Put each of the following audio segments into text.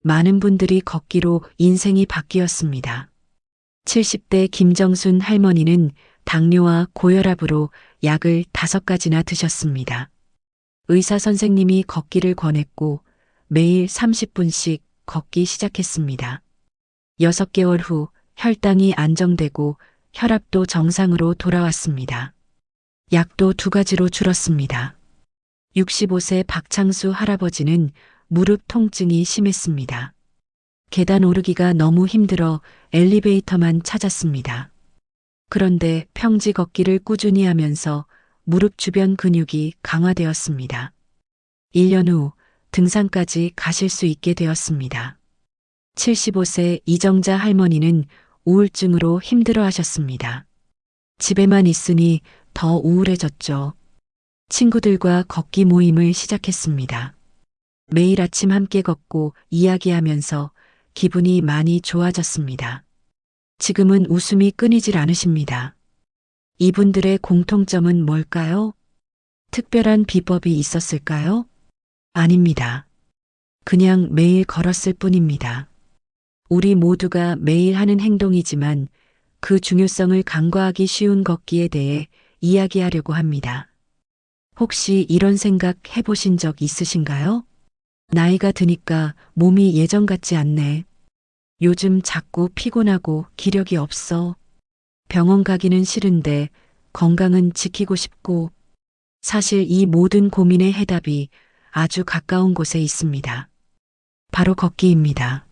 많은 분들이 걷기로 인생이 바뀌었습니다. 70대 김정순 할머니는 당뇨와 고혈압으로 약을 5가지나 드셨습니다. 의사 선생님이 걷기를 권했고 매일 30분씩 걷기 시작했습니다. 6개월 후 혈당이 안정되고 혈압도 정상으로 돌아왔습니다. 약도 2가지로 줄었습니다. 65세 박창수 할아버지는 무릎 통증이 심했습니다. 계단 오르기가 너무 힘들어 엘리베이터만 찾았습니다. 그런데 평지 걷기를 꾸준히 하면서 무릎 주변 근육이 강화되었습니다. 1년 후 등산까지 가실 수 있게 되었습니다. 75세 이정자 할머니는 우울증으로 힘들어 하셨습니다. 집에만 있으니 더 우울해졌죠. 친구들과 걷기 모임을 시작했습니다. 매일 아침 함께 걷고 이야기하면서 기분이 많이 좋아졌습니다. 지금은 웃음이 끊이질 않으십니다. 이분들의 공통점은 뭘까요? 특별한 비법이 있었을까요? 아닙니다. 그냥 매일 걸었을 뿐입니다. 우리 모두가 매일 하는 행동이지만 그 중요성을 간과하기 쉬운 걷기에 대해 이야기하려고 합니다. 혹시 이런 생각 해보신 적 있으신가요? 나이가 드니까 몸이 예전 같지 않네. 요즘 자꾸 피곤하고 기력이 없어. 병원 가기는 싫은데 건강은 지키고 싶고. 사실 이 모든 고민의 해답이 아주 가까운 곳에 있습니다. 바로 걷기입니다.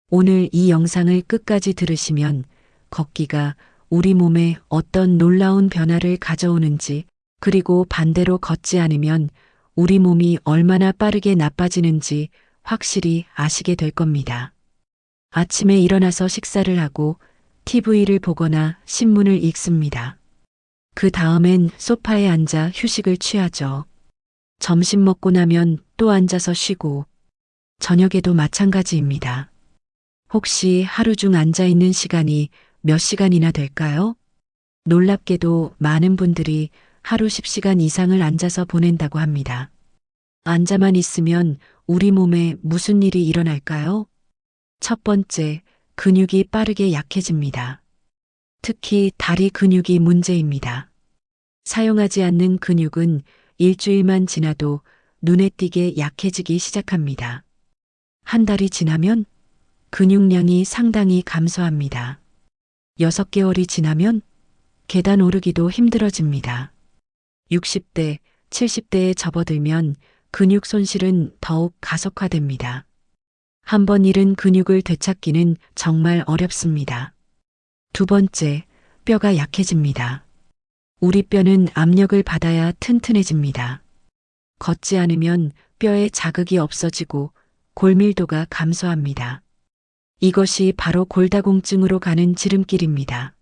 오늘 이 영상을 끝까지 들으시면 걷기가 우리 몸에 어떤 놀라운 변화를 가져오는지, 그리고 반대로 걷지 않으면 우리 몸이 얼마나 빠르게 나빠지는지 확실히 아시게 될 겁니다. 아침에 일어나서 식사를 하고 TV를 보거나 신문을 읽습니다. 그 다음엔 소파에 앉아 휴식을 취하죠. 점심 먹고 나면 또 앉아서 쉬고, 저녁에도 마찬가지입니다. 혹시 하루 중 앉아 있는 시간이 몇 시간이나 될까요? 놀랍게도 많은 분들이 하루 10시간 이상을 앉아서 보낸다고 합니다. 앉아만 있으면 우리 몸에 무슨 일이 일어날까요? 첫 번째, 근육이 빠르게 약해집니다. 특히 다리 근육이 문제입니다. 사용하지 않는 근육은 일주일만 지나도 눈에 띄게 약해지기 시작합니다. 한 달이 지나면 근육량이 상당히 감소합니다. 6개월이 지나면 계단 오르기도 힘들어집니다. 60대, 70대에 접어들면 근육 손실은 더욱 가속화됩니다. 한번 잃은 근육을 되찾기는 정말 어렵습니다. 두 번째, 뼈가 약해집니다. 우리 뼈는 압력을 받아야 튼튼해집니다. 걷지 않으면 뼈에 자극이 없어지고 골밀도가 감소합니다. 이것이 바로 골다공증으로 가는 지름길입니다.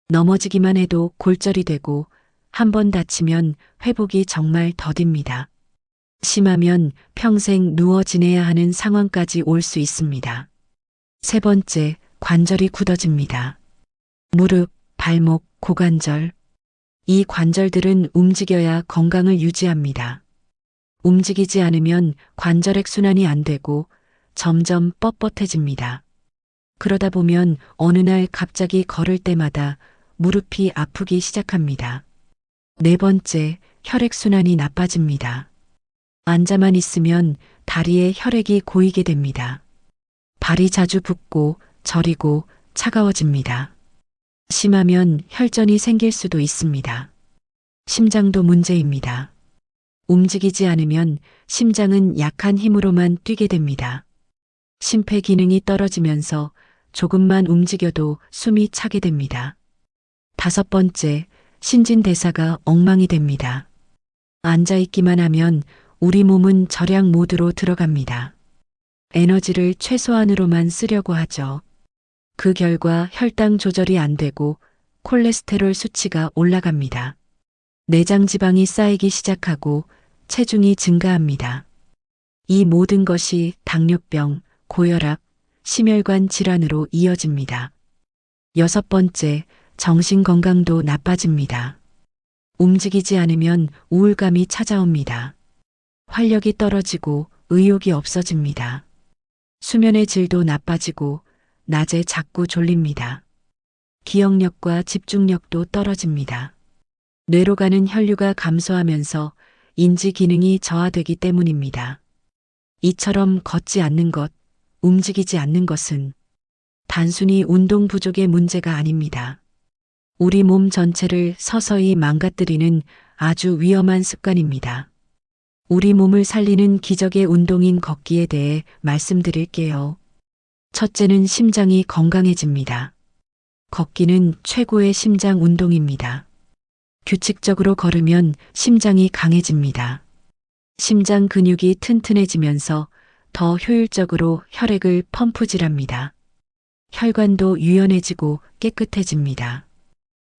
넘어지기만 해도 골절이 되고 한번 다치면 회복이 정말 더딥니다. 심하면 평생 누워 지내야 하는 상황까지 올 수 있습니다. 세 번째, 관절이 굳어집니다. 무릎, 발목, 고관절. 이 관절들은 움직여야 건강을 유지합니다. 움직이지 않으면 관절액 순환이 안 되고 점점 뻣뻣해집니다. 그러다 보면 어느 날 갑자기 걸을 때마다 무릎이 아프기 시작합니다. 네 번째, 혈액순환이 나빠집니다. 앉아만 있으면 다리에 혈액이 고이게 됩니다. 발이 자주 붓고 저리고 차가워집니다. 심하면 혈전이 생길 수도 있습니다. 심장도 문제입니다. 움직이지 않으면 심장은 약한 힘으로만 뛰게 됩니다. 심폐 기능이 떨어지면서 조금만 움직여도 숨이 차게 됩니다. 다섯 번째, 신진대사가 엉망이 됩니다. 앉아있기만 하면 우리 몸은 절약 모드로 들어갑니다. 에너지를 최소한으로만 쓰려고 하죠. 그 결과 혈당 조절이 안 되고 콜레스테롤 수치가 올라갑니다. 내장 지방이 쌓이기 시작하고 체중이 증가합니다. 이 모든 것이 당뇨병, 고혈압, 심혈관 질환으로 이어집니다. 여섯 번째, 정신 건강도 나빠집니다. 움직이지 않으면 우울감이 찾아옵니다. 활력이 떨어지고 의욕이 없어집니다. 수면의 질도 나빠지고 낮에 자꾸 졸립니다. 기억력과 집중력도 떨어집니다. 뇌로 가는 혈류가 감소하면서 인지 기능이 저하되기 때문입니다. 이처럼 걷지 않는 것, 움직이지 않는 것은 단순히 운동 부족의 문제가 아닙니다. 우리 몸 전체를 서서히 망가뜨리는 아주 위험한 습관입니다. 우리 몸을 살리는 기적의 운동인 걷기에 대해 말씀드릴게요. 첫째는 심장이 건강해집니다. 걷기는 최고의 심장 운동입니다. 규칙적으로 걸으면 심장이 강해집니다. 심장 근육이 튼튼해지면서 더 효율적으로 혈액을 펌프질합니다. 혈관도 유연해지고 깨끗해집니다.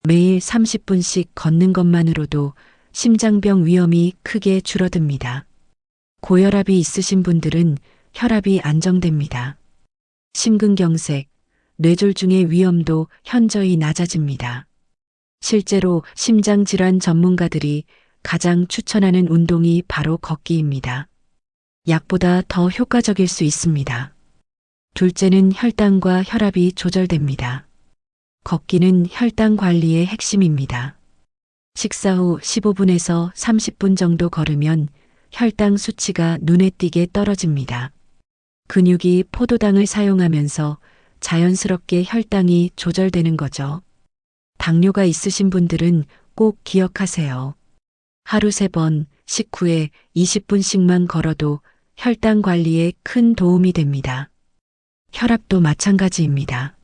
매일 30분씩 걷는 것만으로도 심장병 위험이 크게 줄어듭니다. 고혈압이 있으신 분들은 혈압이 안정됩니다. 심근경색, 뇌졸중의 위험도 현저히 낮아집니다. 실제로 심장질환 전문가들이 가장 추천하는 운동이 바로 걷기입니다. 약보다 더 효과적일 수 있습니다. 둘째는 혈당과 혈압이 조절됩니다. 걷기는 혈당 관리의 핵심입니다. 식사 후 15분에서 30분 정도 걸으면 혈당 수치가 눈에 띄게 떨어집니다. 근육이 포도당을 사용하면서 자연스럽게 혈당이 조절되는 거죠. 당뇨가 있으신 분들은 꼭 기억하세요. 하루 3번, 식후에 20분씩만 걸어도 혈당 관리에 큰 도움이 됩니다. 혈압도 마찬가지입니다.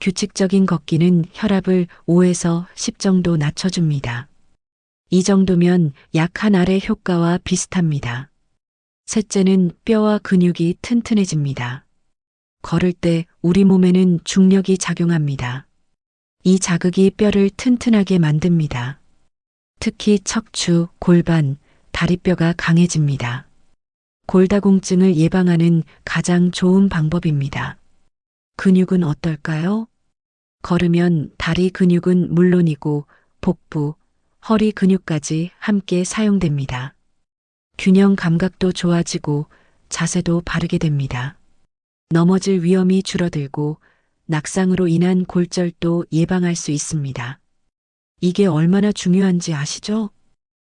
규칙적인 걷기는 혈압을 5에서 10 정도 낮춰줍니다. 이 정도면 약 한 알의 효과와 비슷합니다. 셋째는 뼈와 근육이 튼튼해집니다. 걸을 때 우리 몸에는 중력이 작용합니다. 이 자극이 뼈를 튼튼하게 만듭니다. 특히 척추, 골반, 다리뼈가 강해집니다. 골다공증을 예방하는 가장 좋은 방법입니다. 근육은 어떨까요? 걸으면 다리 근육은 물론이고 복부, 허리 근육까지 함께 사용됩니다. 균형 감각도 좋아지고 자세도 바르게 됩니다. 넘어질 위험이 줄어들고 낙상으로 인한 골절도 예방할 수 있습니다. 이게 얼마나 중요한지 아시죠?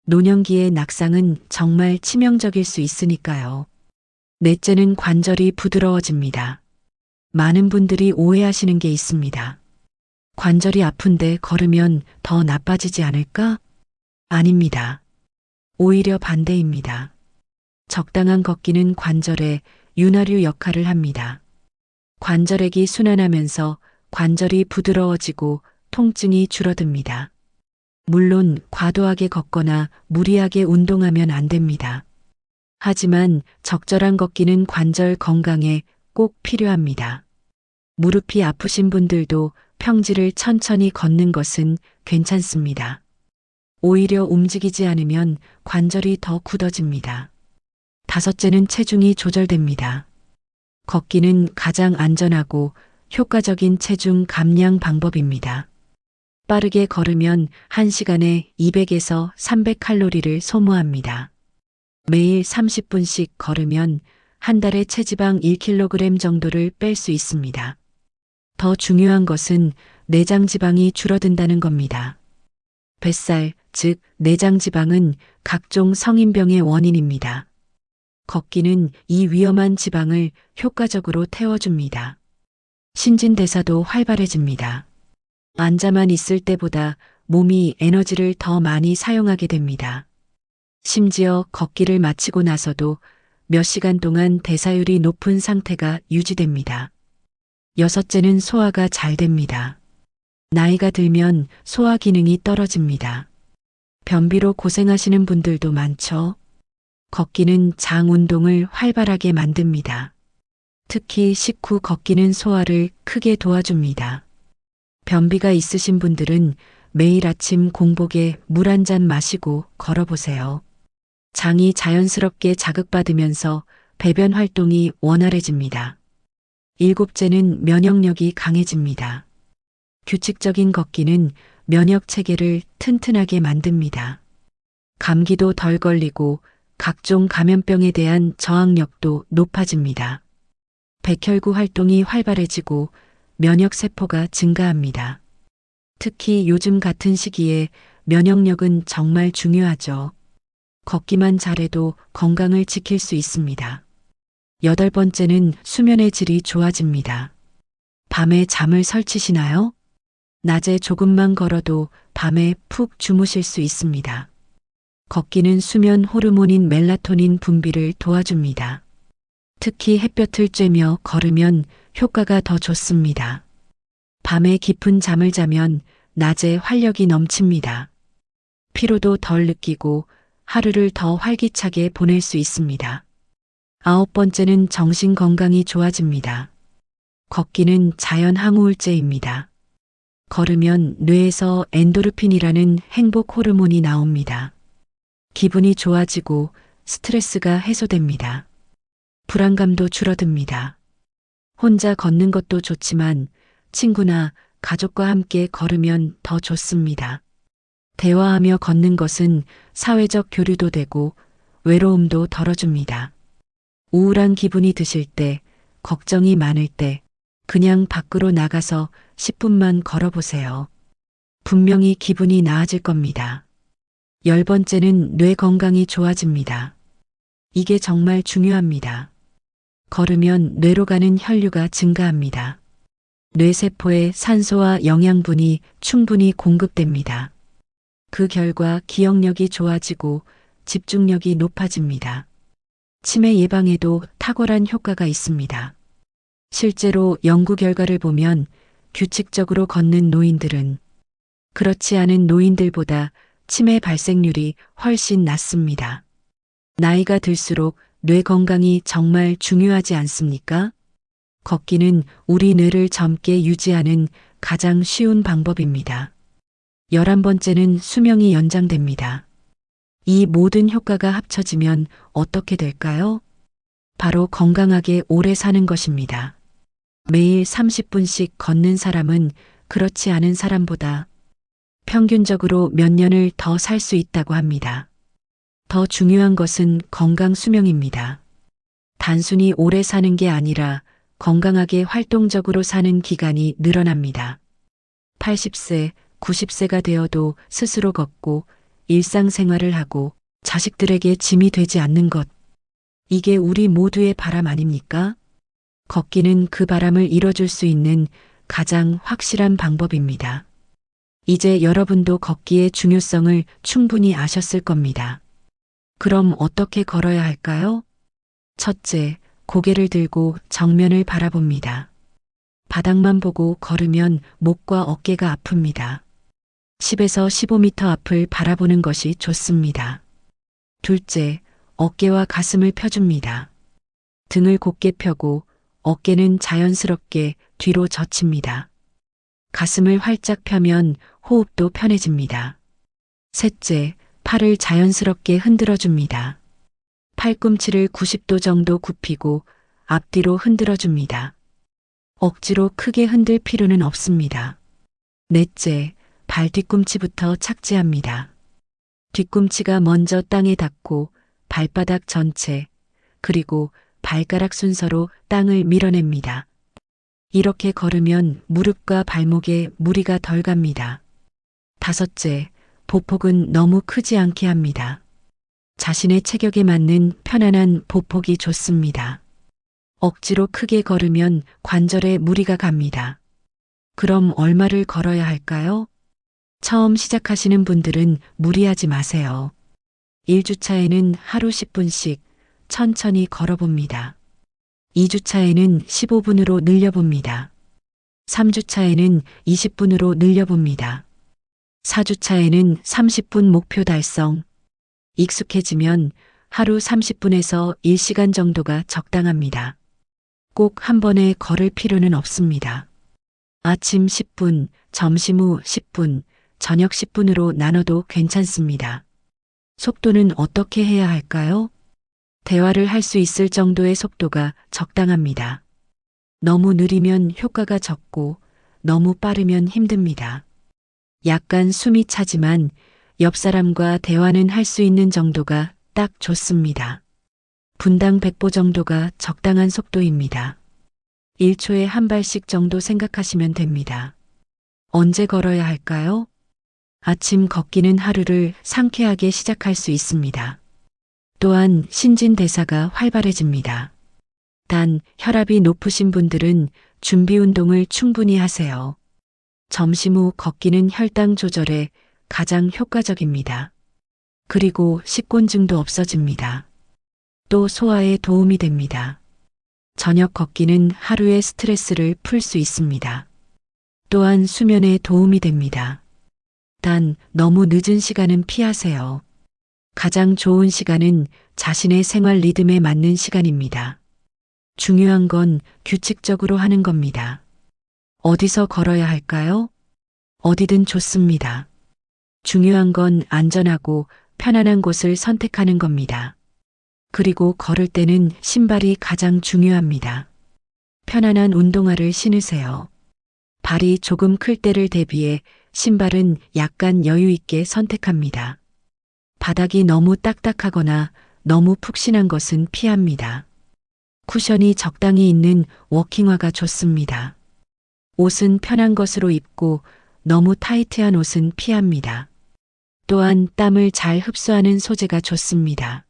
노년기의 낙상은 정말 치명적일 수 있으니까요. 넷째는 관절이 부드러워집니다. 많은 분들이 오해하시는 게 있습니다. 관절이 아픈데 걸으면 더 나빠지지 않을까? 아닙니다. 오히려 반대입니다. 적당한 걷기는 관절에 윤활유 역할을 합니다. 관절액이 순환하면서 관절이 부드러워지고 통증이 줄어듭니다. 물론 과도하게 걷거나 무리하게 운동하면 안 됩니다. 하지만 적절한 걷기는 관절 건강에 꼭 필요합니다. 무릎이 아프신 분들도 평지를 천천히 걷는 것은 괜찮습니다. 오히려 움직이지 않으면 관절이 더 굳어집니다. 다섯째는 체중이 조절됩니다. 걷기는 가장 안전하고 효과적인 체중 감량 방법입니다. 빠르게 걸으면 1시간에 200에서 300칼로리를 소모합니다. 매일 30분씩 걸으면 한 달에 체지방 1kg 정도를 뺄 수 있습니다. 더 중요한 것은 내장 지방이 줄어든다는 겁니다. 뱃살, 즉 내장 지방은 각종 성인병의 원인입니다. 걷기는 이 위험한 지방을 효과적으로 태워줍니다. 신진대사도 활발해집니다. 앉아만 있을 때보다 몸이 에너지를 더 많이 사용하게 됩니다. 심지어 걷기를 마치고 나서도 몇 시간 동안 대사율이 높은 상태가 유지됩니다. 여섯째는 소화가 잘 됩니다. 나이가 들면 소화 기능이 떨어집니다. 변비로 고생하시는 분들도 많죠. 걷기는 장 운동을 활발하게 만듭니다. 특히 식후 걷기는 소화를 크게 도와줍니다. 변비가 있으신 분들은 매일 아침 공복에 물 한 잔 마시고 걸어보세요. 장이 자연스럽게 자극받으면서 배변 활동이 원활해집니다. 일곱째는 면역력이 강해집니다. 규칙적인 걷기는 면역 체계를 튼튼하게 만듭니다. 감기도 덜 걸리고 각종 감염병에 대한 저항력도 높아집니다. 백혈구 활동이 활발해지고 면역세포가 증가합니다. 특히 요즘 같은 시기에 면역력은 정말 중요하죠. 걷기만 잘해도 건강을 지킬 수 있습니다. 8번째는 수면의 질이 좋아집니다. 밤에 잠을 설치시나요? 낮에 조금만 걸어도 밤에 푹 주무실 수 있습니다. 걷기는 수면 호르몬인 멜라토닌 분비를 도와줍니다. 특히 햇볕을 쬐며 걸으면 효과가 더 좋습니다. 밤에 깊은 잠을 자면 낮에 활력이 넘칩니다. 피로도 덜 느끼고 하루를 더 활기차게 보낼 수 있습니다. 9번째는 정신 건강이 좋아집니다. 걷기는 자연 항우울제입니다. 걸으면 뇌에서 엔도르핀이라는 행복 호르몬이 나옵니다. 기분이 좋아지고 스트레스가 해소됩니다. 불안감도 줄어듭니다. 혼자 걷는 것도 좋지만 친구나 가족과 함께 걸으면 더 좋습니다. 대화하며 걷는 것은 사회적 교류도 되고 외로움도 덜어줍니다. 우울한 기분이 드실 때, 걱정이 많을 때, 그냥 밖으로 나가서 10분만 걸어보세요. 분명히 기분이 나아질 겁니다. 10번째는 뇌 건강이 좋아집니다. 이게 정말 중요합니다. 걸으면 뇌로 가는 혈류가 증가합니다. 뇌세포에 산소와 영양분이 충분히 공급됩니다. 그 결과 기억력이 좋아지고 집중력이 높아집니다. 치매 예방에도 탁월한 효과가 있습니다. 실제로 연구 결과를 보면 규칙적으로 걷는 노인들은 그렇지 않은 노인들보다 치매 발생률이 훨씬 낮습니다. 나이가 들수록 뇌 건강이 정말 중요하지 않습니까? 걷기는 우리 뇌를 젊게 유지하는 가장 쉬운 방법입니다. 11번째는 수명이 연장됩니다. 이 모든 효과가 합쳐지면 어떻게 될까요? 바로 건강하게 오래 사는 것입니다. 매일 30분씩 걷는 사람은 그렇지 않은 사람보다 평균적으로 몇 년을 더 살 수 있다고 합니다. 더 중요한 것은 건강 수명입니다. 단순히 오래 사는 게 아니라 건강하게 활동적으로 사는 기간이 늘어납니다. 80세, 90세가 되어도 스스로 걷고 일상생활을 하고 자식들에게 짐이 되지 않는 것. 이게 우리 모두의 바람 아닙니까? 걷기는 그 바람을 이뤄줄 수 있는 가장 확실한 방법입니다. 이제 여러분도 걷기의 중요성을 충분히 아셨을 겁니다. 그럼 어떻게 걸어야 할까요? 첫째, 고개를 들고 정면을 바라봅니다. 바닥만 보고 걸으면 목과 어깨가 아픕니다. 10에서 15m 앞을 바라보는 것이 좋습니다. 둘째, 어깨와 가슴을 펴줍니다. 등을 곧게 펴고 어깨는 자연스럽게 뒤로 젖힙니다. 가슴을 활짝 펴면 호흡도 편해집니다. 셋째, 팔을 자연스럽게 흔들어 줍니다. 팔꿈치를 90도 정도 굽히고 앞뒤로 흔들어 줍니다. 억지로 크게 흔들 필요는 없습니다. 넷째, 발 뒤꿈치부터 착지합니다. 뒤꿈치가 먼저 땅에 닿고 발바닥 전체, 그리고 발가락 순서로 땅을 밀어냅니다. 이렇게 걸으면 무릎과 발목에 무리가 덜 갑니다. 다섯째, 보폭은 너무 크지 않게 합니다. 자신의 체격에 맞는 편안한 보폭이 좋습니다. 억지로 크게 걸으면 관절에 무리가 갑니다. 그럼 얼마를 걸어야 할까요? 처음 시작하시는 분들은 무리하지 마세요. 1주차에는 하루 10분씩 천천히 걸어봅니다. 2주차에는 15분으로 늘려봅니다. 3주차에는 20분으로 늘려봅니다. 4주차에는 30분 목표 달성. 익숙해지면 하루 30분에서 1시간 정도가 적당합니다. 꼭 한 번에 걸을 필요는 없습니다. 아침 10분, 점심 후 10분, 저녁 10분으로 나눠도 괜찮습니다. 속도는 어떻게 해야 할까요? 대화를 할 수 있을 정도의 속도가 적당합니다. 너무 느리면 효과가 적고 너무 빠르면 힘듭니다. 약간 숨이 차지만 옆 사람과 대화는 할 수 있는 정도가 딱 좋습니다. 분당 100보 정도가 적당한 속도입니다. 1초에 한 발씩 정도 생각하시면 됩니다. 언제 걸어야 할까요? 아침 걷기는 하루를 상쾌하게 시작할 수 있습니다. 또한 신진대사가 활발해집니다. 단, 혈압이 높으신 분들은 준비 운동을 충분히 하세요. 점심 후 걷기는 혈당 조절에 가장 효과적입니다. 그리고 식곤증도 없어집니다. 또 소화에 도움이 됩니다. 저녁 걷기는 하루의 스트레스를 풀 수 있습니다. 또한 수면에 도움이 됩니다. 단, 너무 늦은 시간은 피하세요. 가장 좋은 시간은 자신의 생활 리듬에 맞는 시간입니다. 중요한 건 규칙적으로 하는 겁니다. 어디서 걸어야 할까요? 어디든 좋습니다. 중요한 건 안전하고 편안한 곳을 선택하는 겁니다. 그리고 걸을 때는 신발이 가장 중요합니다. 편안한 운동화를 신으세요. 발이 조금 클 때를 대비해 신발은 약간 여유 있게 선택합니다. 바닥이 너무 딱딱하거나 너무 푹신한 것은 피합니다. 쿠션이 적당히 있는 워킹화가 좋습니다. 옷은 편한 것으로 입고 너무 타이트한 옷은 피합니다. 또한 땀을 잘 흡수하는 소재가 좋습니다.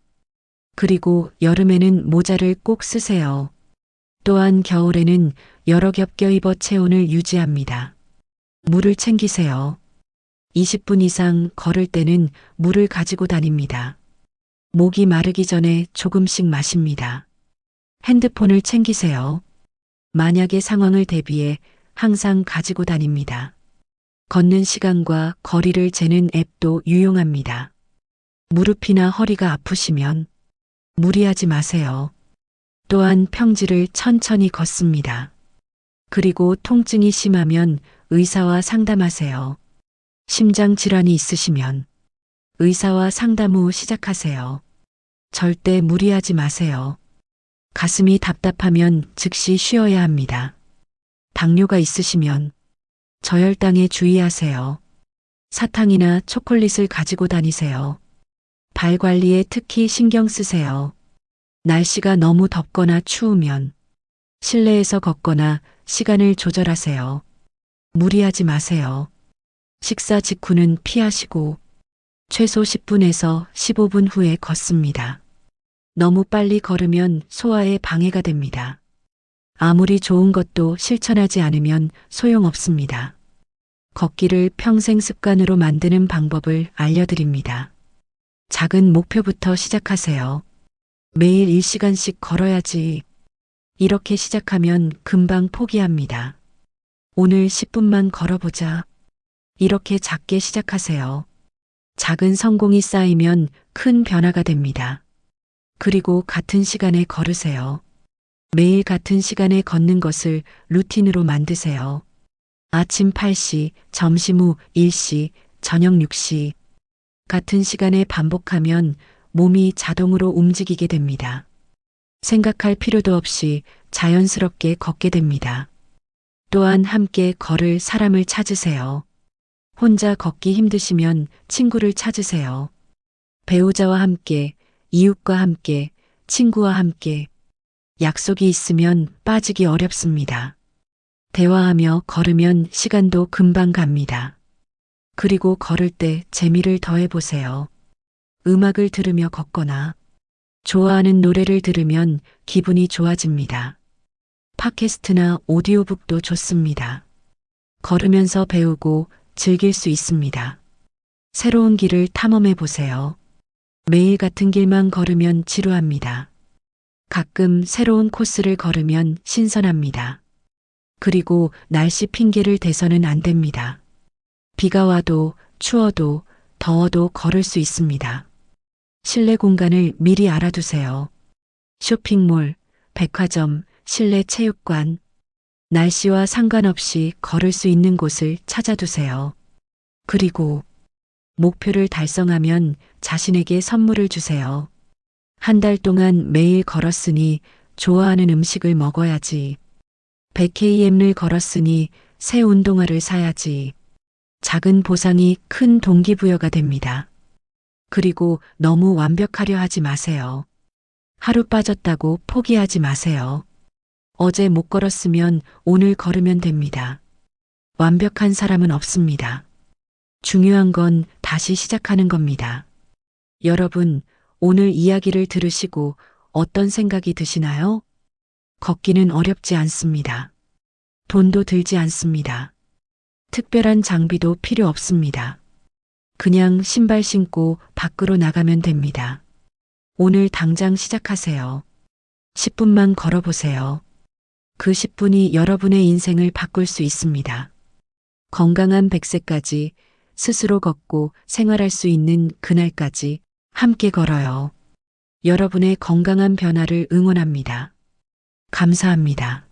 그리고 여름에는 모자를 꼭 쓰세요. 또한 겨울에는 여러 겹 껴입어 체온을 유지합니다. 물을 챙기세요. 20분 이상 걸을 때는 물을 가지고 다닙니다. 목이 마르기 전에 조금씩 마십니다. 핸드폰을 챙기세요. 만약의 상황을 대비해 항상 가지고 다닙니다. 걷는 시간과 거리를 재는 앱도 유용합니다. 무릎이나 허리가 아프시면 무리하지 마세요. 또한 평지를 천천히 걷습니다. 그리고 통증이 심하면 의사와 상담하세요. 심장 질환이 있으시면 의사와 상담 후 시작하세요. 절대 무리하지 마세요. 가슴이 답답하면 즉시 쉬어야 합니다. 당뇨가 있으시면 저혈당에 주의하세요. 사탕이나 초콜릿을 가지고 다니세요. 발 관리에 특히 신경 쓰세요. 날씨가 너무 덥거나 추우면 실내에서 걷거나 시간을 조절하세요. 무리하지 마세요. 식사 직후는 피하시고 최소 10분에서 15분 후에 걷습니다. 너무 빨리 걸으면 소화에 방해가 됩니다. 아무리 좋은 것도 실천하지 않으면 소용없습니다. 걷기를 평생 습관으로 만드는 방법을 알려드립니다. 작은 목표부터 시작하세요. 매일 1시간씩 걸어야지. 이렇게 시작하면 금방 포기합니다. 오늘 10분만 걸어보자. 이렇게 작게 시작하세요. 작은 성공이 쌓이면 큰 변화가 됩니다. 그리고 같은 시간에 걸으세요. 매일 같은 시간에 걷는 것을 루틴으로 만드세요. 아침 8시, 점심 후 1시, 저녁 6시. 같은 시간에 반복하면 몸이 자동으로 움직이게 됩니다. 생각할 필요도 없이 자연스럽게 걷게 됩니다. 또한 함께 걸을 사람을 찾으세요. 혼자 걷기 힘드시면 친구를 찾으세요. 배우자와 함께, 이웃과 함께, 친구와 함께. 약속이 있으면 빠지기 어렵습니다. 대화하며 걸으면 시간도 금방 갑니다. 그리고 걸을 때 재미를 더해보세요. 음악을 들으며 걷거나 좋아하는 노래를 들으면 기분이 좋아집니다. 팟캐스트나 오디오북도 좋습니다. 걸으면서 배우고 즐길 수 있습니다. 새로운 길을 탐험해 보세요. 매일 같은 길만 걸으면 지루합니다. 가끔 새로운 코스를 걸으면 신선합니다. 그리고 날씨 핑계를 대서는 안 됩니다. 비가 와도 추워도 더워도 걸을 수 있습니다. 실내 공간을 미리 알아두세요. 쇼핑몰, 백화점, 실내 체육관. 날씨와 상관없이 걸을 수 있는 곳을 찾아두세요. 그리고 목표를 달성하면 자신에게 선물을 주세요. 한 달 동안 매일 걸었으니 좋아하는 음식을 먹어야지. 100km를 걸었으니 새 운동화를 사야지. 작은 보상이 큰 동기부여가 됩니다. 그리고 너무 완벽하려 하지 마세요. 하루 빠졌다고 포기하지 마세요. 어제 못 걸었으면 오늘 걸으면 됩니다. 완벽한 사람은 없습니다. 중요한 건 다시 시작하는 겁니다. 여러분, 오늘 이야기를 들으시고 어떤 생각이 드시나요? 걷기는 어렵지 않습니다. 돈도 들지 않습니다. 특별한 장비도 필요 없습니다. 그냥 신발 신고 밖으로 나가면 됩니다. 오늘 당장 시작하세요. 10분만 걸어보세요. 그 10분이 여러분의 인생을 바꿀 수 있습니다. 건강한 100세까지 스스로 걷고 생활할 수 있는 그날까지 함께 걸어요. 여러분의 건강한 변화를 응원합니다. 감사합니다.